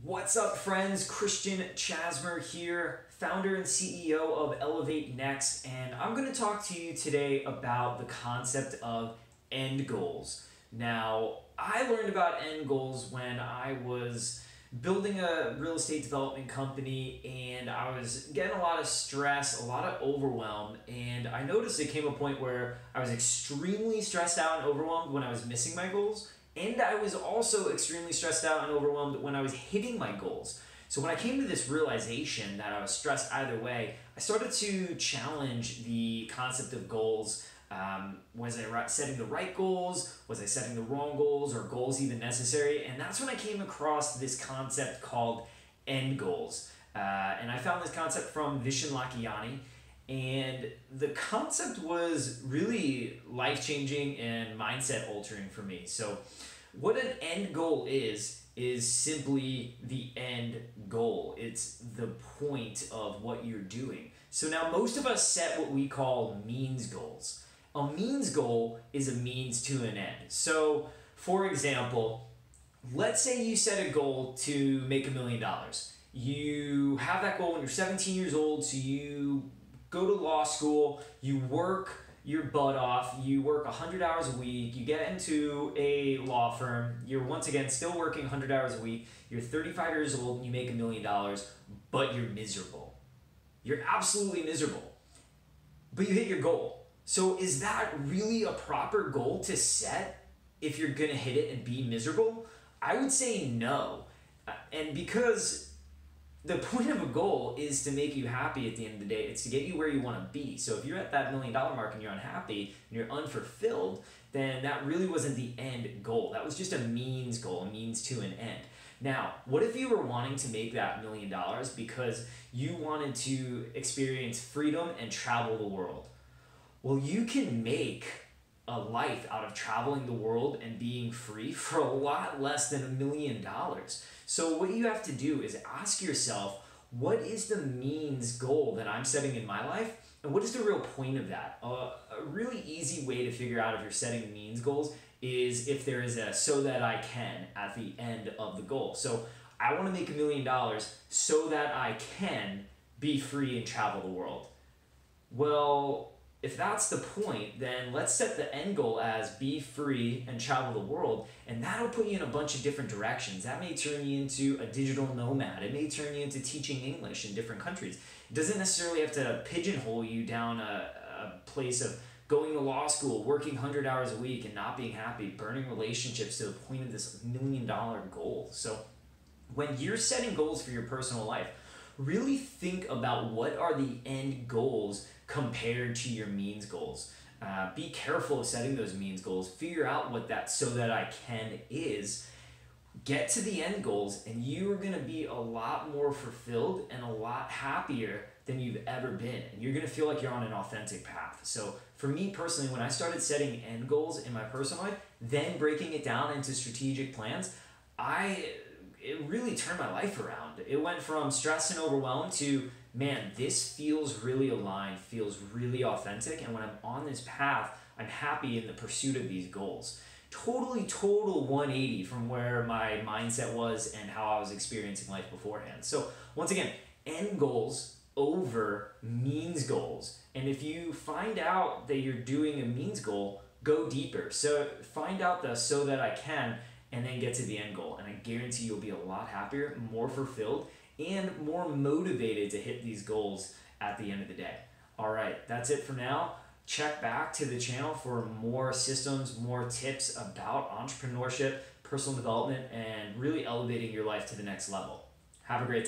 What's up, friends? Christian Chasmer here, founder and CEO of Elevate Next, and I'm going to talk to you today about the concept of end goals. Now, I learned about end goals when I was building a real estate development company, and I was getting a lot of stress, a lot of overwhelm, and I noticed it came a point where I was extremely stressed out and overwhelmed when I was missing my goals. And I was also extremely stressed out and overwhelmed when I was hitting my goals. So when I came to this realization that I was stressed either way, I started to challenge the concept of goals. Was I setting the right goals? Was I setting the wrong goals, or goals even necessary? And that's when I came across this concept called end goals. And I found this concept from Vishen Lakhiani. And the concept was really life-changing and mindset-altering for me. So what an end goal is simply the end goal. It's the point of what you're doing. So now most of us set what we call means goals. A means goal is a means to an end. So for example, let's say you set a goal to make $1 million. You have that goal when you're 17 years old, so you go to law school, you work your butt off, you work 100 hours a week, you get into a law firm, you're once again still working 100 hours a week, you're 35 years old and you make $1 million, but you're miserable. You're absolutely miserable, but you hit your goal. So is that really a proper goal to set if you're gonna hit it and be miserable? I would say no. And because the point of a goal is to make you happy at the end of the day. It's to get you where you want to be. So if you're at that $1 million mark and you're unhappy and you're unfulfilled, then that really wasn't the end goal. That was just a means goal, a means to an end. Now, what if you were wanting to make that $1 million because you wanted to experience freedom and travel the world? Well, you can make a life out of traveling the world and being free for a lot less than $1 million. So what you have to do is ask yourself, what is the means goal that I'm setting in my life? And what is the real point of that? A really easy way to figure out if you're setting means goals is if there is a so that I can at the end of the goal. So I want to make $1 million so that I can be free and travel the world. Well, if that's the point, then let's set the end goal as be free and travel the world, and that'll put you in a bunch of different directions. That may turn you into a digital nomad. It may turn you into teaching English in different countries. It doesn't necessarily have to pigeonhole you down a place of going to law school, working 100 hours a week and not being happy, burning relationships to the point of this $1 million goal. So when you're setting goals for your personal life, really think about what are the end goals compared to your means goals. Be careful of setting those means goals. Figure out what that so that I can is. Get to the end goals, and you are going to be a lot more fulfilled and a lot happier than you've ever been. And you're going to feel like you're on an authentic path. So for me personally, when I started setting end goals in my personal life, then breaking it down into strategic plans, it really turned my life around. It went from stress and overwhelm to, man, this feels really aligned, feels really authentic, and when I'm on this path, I'm happy in the pursuit of these goals. Total 180 from where my mindset was and how I was experiencing life beforehand. So once again, end goals over means goals. And if you find out that you're doing a means goal, go deeper. So find out the so that I can, and then get to the end goal. And I guarantee you'll be a lot happier, more fulfilled, and more motivated to hit these goals at the end of the day. All right, that's it for now. Check back to the channel for more systems, more tips about entrepreneurship, personal development, and really elevating your life to the next level. Have a great day.